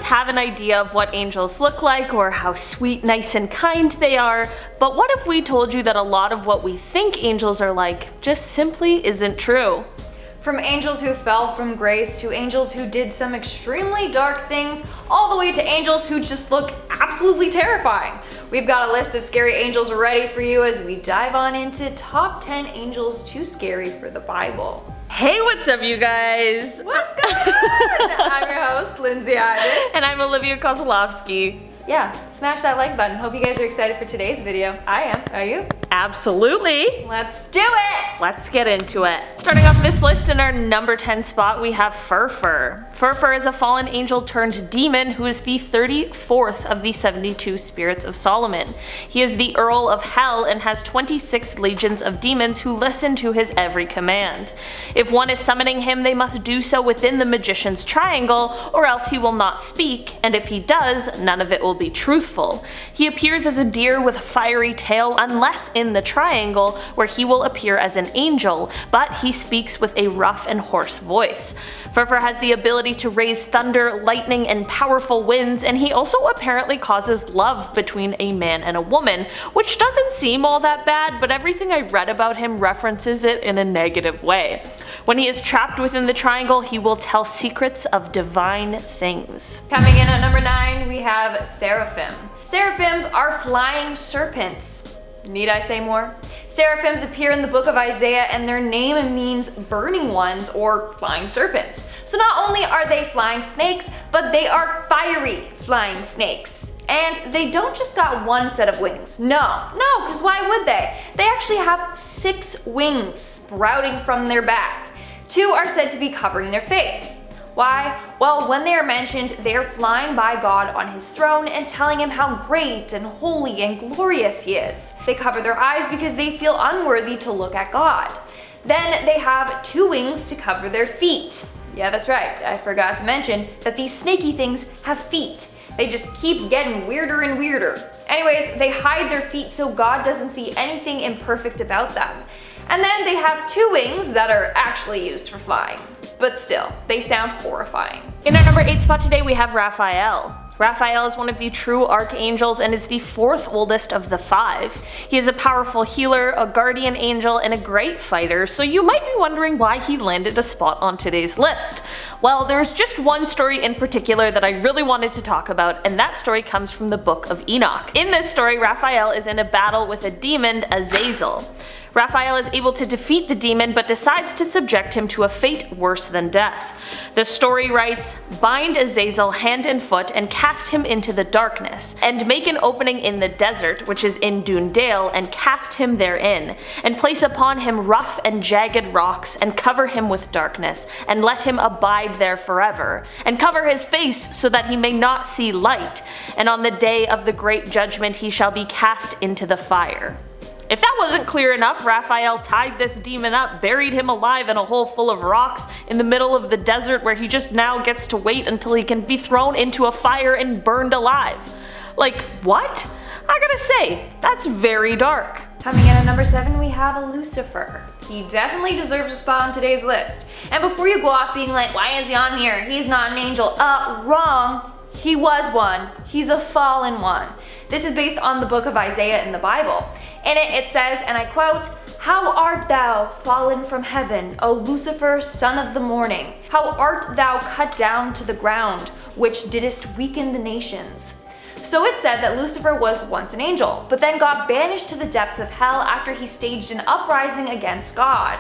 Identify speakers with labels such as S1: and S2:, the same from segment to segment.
S1: us have an idea of what angels look like or how sweet, nice, and kind they are, but what if we told you that a lot of what we think angels are like just simply isn't true?
S2: From angels who fell from grace to angels who did some extremely dark things, all the way to angels who just look absolutely terrifying. We've got a list of scary angels ready for you as we dive on into top 10 angels too scary for the Bible.
S1: Hey, what's up, you guys?
S2: What's going on? I'm your host, Lindsay Ivan.
S1: And I'm Olivia Kozlowski.
S2: Yeah, smash that like button. Hope you guys are excited for today's video. I am. Are you?
S1: Absolutely.
S2: Let's do it!
S1: Let's get into it. Starting off this list in our number 10 spot, we have Furfur. Furfur is a fallen angel turned demon who is the 34th of the 72 spirits of Solomon. He is the Earl of Hell and has 26 legions of demons who listen to his every command. If one is summoning him, they must do so within the magician's triangle, or else he will not speak, and if he does, none of it will be truthful. He appears as a deer with a fiery tail, unless in the triangle, where he will appear as an angel, but he speaks with a rough and hoarse voice. Furfur has the ability to raise thunder, lightning, and powerful winds, and he also apparently causes love between a man and a woman, which doesn't seem all that bad, but everything I read about him references it in a negative way. When he is trapped within the triangle, he will tell secrets of divine things.
S2: Coming in at number 9, we have Seraphim. Seraphims are flying serpents. Need I say more? Seraphims appear in the book of Isaiah, and their name means burning ones or flying serpents. So not only are they flying snakes, but they are fiery flying snakes. And they don't just got one set of wings. No, because why would they? They actually have 6 wings sprouting from their back. 2 are said to be covering their face. Why? Well, when they are mentioned, they are flying by God on his throne and telling him how great and holy and glorious he is. They cover their eyes because they feel unworthy to look at God. Then they have 2 wings to cover their feet. Yeah, that's right, I forgot to mention that these snaky things have feet. They just keep getting weirder and weirder. Anyways, they hide their feet so God doesn't see anything imperfect about them. And then they have 2 wings that are actually used for flying. But still, they sound horrifying.
S1: In our number 8 spot today, we have Raphael. Raphael is one of the true archangels and is the 4th oldest of the 5. He is a powerful healer, a guardian angel, and a great fighter, so you might be wondering why he landed a spot on today's list. Well, there's just one story in particular that I really wanted to talk about, and that story comes from the book of Enoch. In this story, Raphael is in a battle with a demon, Azazel. Raphael is able to defeat the demon but decides to subject him to a fate worse than death. The story writes, "Bind Azazel hand and foot and cast him into the darkness, and make an opening in the desert, which is in Dundale, and cast him therein, and place upon him rough and jagged rocks, and cover him with darkness, and let him abide there forever, and cover his face so that he may not see light, and on the day of the great judgment he shall be cast into the fire." If that wasn't clear enough, Raphael tied this demon up, buried him alive in a hole full of rocks in the middle of the desert where he just now gets to wait until he can be thrown into a fire and burned alive. Like, what? I gotta say, that's very dark.
S2: Coming in at number 7, we have Lucifer. He definitely deserves a spot on today's list. And before you go off being like, why is he on here? He's not an angel. Wrong. He was one. He's a fallen one. This is based on the book of Isaiah in the Bible. In it says, and I quote, "How art thou fallen from heaven, O Lucifer, son of the morning? How art thou cut down to the ground, which didst weaken the nations?" So it said that Lucifer was once an angel, but then got banished to the depths of hell after he staged an uprising against God.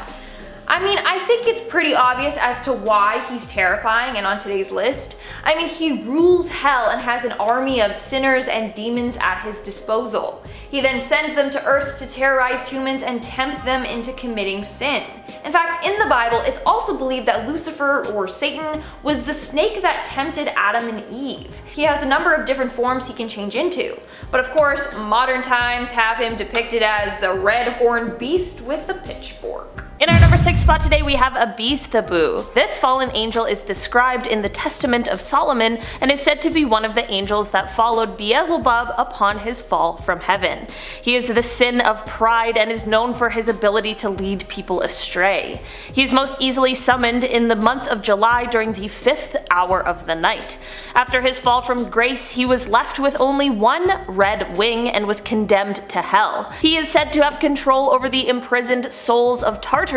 S2: I mean, I think it's pretty obvious as to why he's terrifying and on today's list. I mean, he rules hell and has an army of sinners and demons at his disposal. He then sends them to earth to terrorize humans and tempt them into committing sin. In fact, in the Bible, it's also believed that Lucifer, or Satan, was the snake that tempted Adam and Eve. He has a number of different forms he can change into, but of course, modern times have him depicted as a red-horned beast with a pitchfork.
S1: In our number 6 spot today we have Abezethibou. This fallen angel is described in the Testament of Solomon and is said to be one of the angels that followed Beelzebub upon his fall from heaven. He is the sin of pride and is known for his ability to lead people astray. He is most easily summoned in the month of July during the 5th hour of the night. After his fall from grace, he was left with only one red wing and was condemned to hell. He is said to have control over the imprisoned souls of Tartarus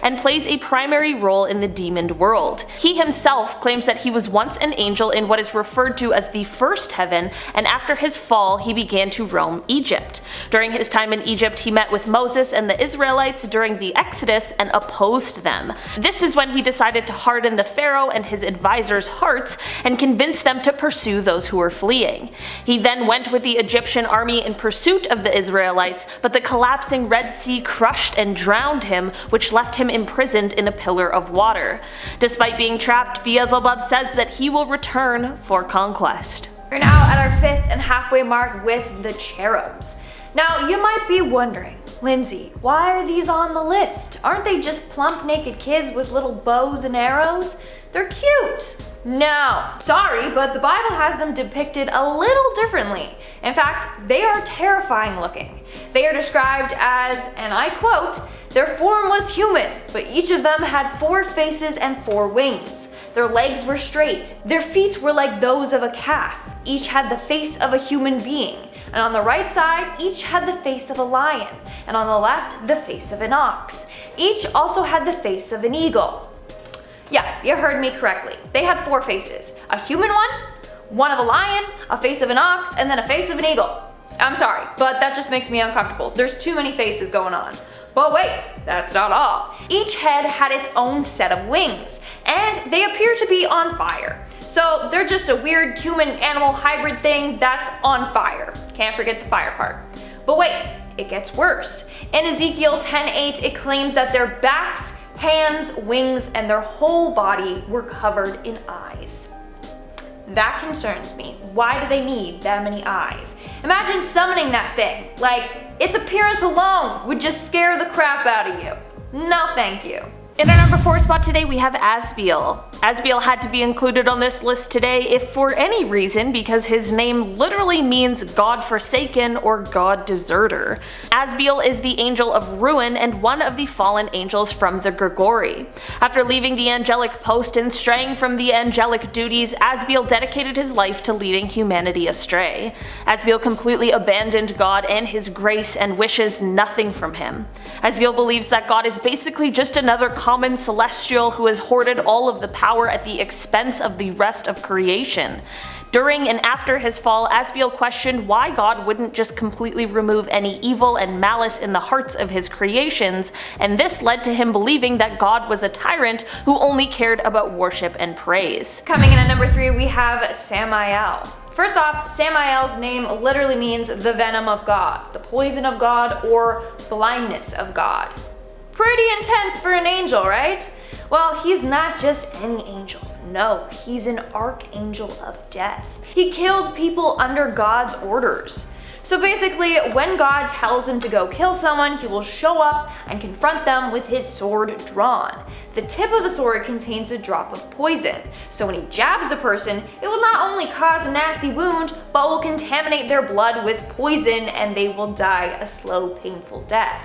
S1: and plays a primary role in the demon world. He himself claims that he was once an angel in what is referred to as the first heaven, and after his fall he began to roam Egypt. During his time in Egypt he met with Moses and the Israelites during the Exodus and opposed them. This is when he decided to harden the Pharaoh and his advisors' hearts and convince them to pursue those who were fleeing. He then went with the Egyptian army in pursuit of the Israelites, but the collapsing Red Sea crushed and drowned him, which left him imprisoned in a pillar of water. Despite being trapped, Beelzebub says that he will return for conquest.
S2: We're now at our 5th and halfway mark with the Cherubs. Now you might be wondering, Lindsay, why are these on the list? Aren't they just plump naked kids with little bows and arrows? They're cute. No, sorry, but the Bible has them depicted a little differently. In fact, they are terrifying looking. They are described as, and I quote, "Their form was human, but each of them had 4 faces and 4 wings. Their legs were straight. Their feet were like those of a calf. Each had the face of a human being. And on the right side, each had the face of a lion. And on the left, the face of an ox. Each also had the face of an eagle." Yeah, you heard me correctly. They had 4 faces. A human one of a lion, a face of an ox, and then a face of an eagle. I'm sorry, but that just makes me uncomfortable. There's too many faces going on. But wait, that's not all. Each head had its own set of wings, and they appear to be on fire. So they're just a weird human-animal hybrid thing that's on fire. Can't forget the fire part. But wait, it gets worse. In Ezekiel 10:8, it claims that their backs, hands, wings, and their whole body were covered in eyes. That concerns me. Why do they need that many eyes? Imagine summoning that thing. Like, its appearance alone would just scare the crap out of you. No thank you.
S1: In our number 4 spot today we have Asbeel. Asbeel had to be included on this list today if for any reason because his name literally means God forsaken or God deserter. Asbeel is the angel of ruin and one of the fallen angels from the Gregory. After leaving the angelic post and straying from the angelic duties, Asbeel dedicated his life to leading humanity astray. Asbeel completely abandoned God and his grace and wishes nothing from him. Asbeel believes that God is basically just another common celestial who has hoarded all of the power at the expense of the rest of creation. During and after his fall, Asbeel questioned why God wouldn't just completely remove any evil and malice in the hearts of his creations, and this led to him believing that God was a tyrant who only cared about worship and praise.
S2: Coming in at number 3, we have Samael. First off, Samael's name literally means the venom of God, the poison of God, or blindness of God. Pretty intense for an angel, right? Well, he's not just any angel. No, he's an archangel of death. He killed people under God's orders. So basically, when God tells him to go kill someone, he will show up and confront them with his sword drawn. The tip of the sword contains a drop of poison, so when he jabs the person, it will not only cause a nasty wound, but will contaminate their blood with poison and they will die a slow, painful death.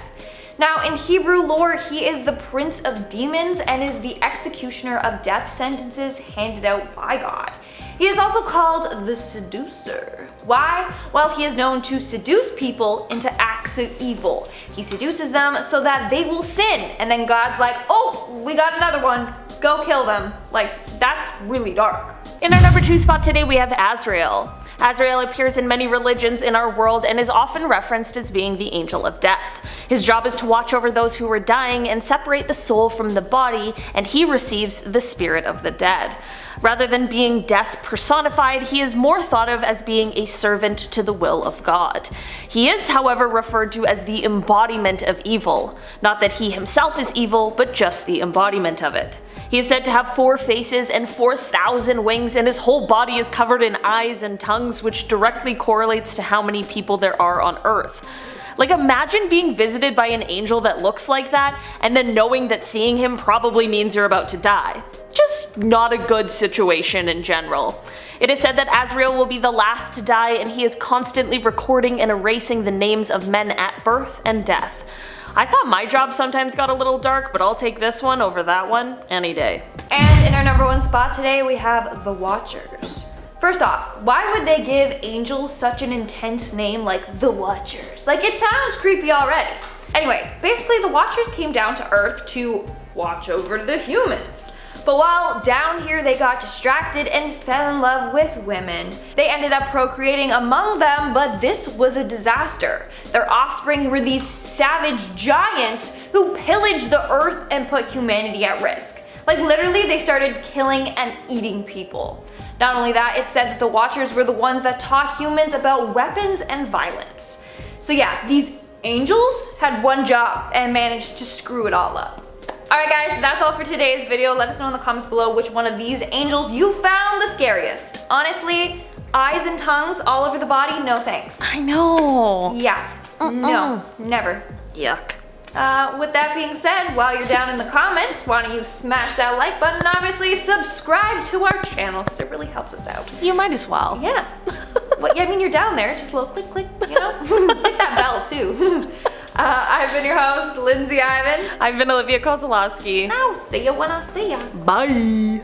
S2: Now, in Hebrew lore, he is the prince of demons and is the executioner of death sentences handed out by God. He is also called the seducer. Why? Well, he is known to seduce people into acts of evil. He seduces them so that they will sin, and then God's like, oh, we got another one, go kill them. Like, that's really dark.
S1: In our number 2 spot today we have Azrael. Azrael appears in many religions in our world and is often referenced as being the angel of death. His job is to watch over those who are dying and separate the soul from the body, and he receives the spirit of the dead. Rather than being death personified, he is more thought of as being a servant to the will of God. He is, however, referred to as the embodiment of evil. Not that he himself is evil, but just the embodiment of it. He is said to have 4 faces and 4,000 wings, and his whole body is covered in eyes and tongues, which directly correlates to how many people there are on Earth. Like, imagine being visited by an angel that looks like that, and then knowing that seeing him probably means you're about to die. Just not a good situation in general. It is said that Asriel will be the last to die, and he is constantly recording and erasing the names of men at birth and death. I thought my job sometimes got a little dark, but I'll take this one over that one any day.
S2: And in our number 1 spot today, we have the Watchers. First off, why would they give angels such an intense name like the Watchers? Like, it sounds creepy already. Anyways, basically the Watchers came down to Earth to watch over the humans. But while down here they got distracted and fell in love with women. They ended up procreating among them, but this was a disaster. Their offspring were these savage giants who pillaged the earth and put humanity at risk. Like, literally they started killing and eating people. Not only that, it's said that the Watchers were the ones that taught humans about weapons and violence. So yeah, these angels had one job and managed to screw it all up. Alright guys, that's all for today's video. Let us know in the comments below which one of these angels you found the scariest. Honestly, eyes and tongues all over the body, no thanks.
S1: I know.
S2: Yeah, no, never.
S1: Yuck.
S2: With that being said, while you're down in the comments, why don't you smash that like button and obviously subscribe to our channel because it really helps us out.
S1: You might as well.
S2: Yeah. Well, yeah, I mean, you're down there, just a little click, click, you know? Hit that bell too. I've been your host, Lindsay Ivan.
S1: I've been Olivia Kozlowski.
S2: I'll see you when I see ya.
S1: Bye.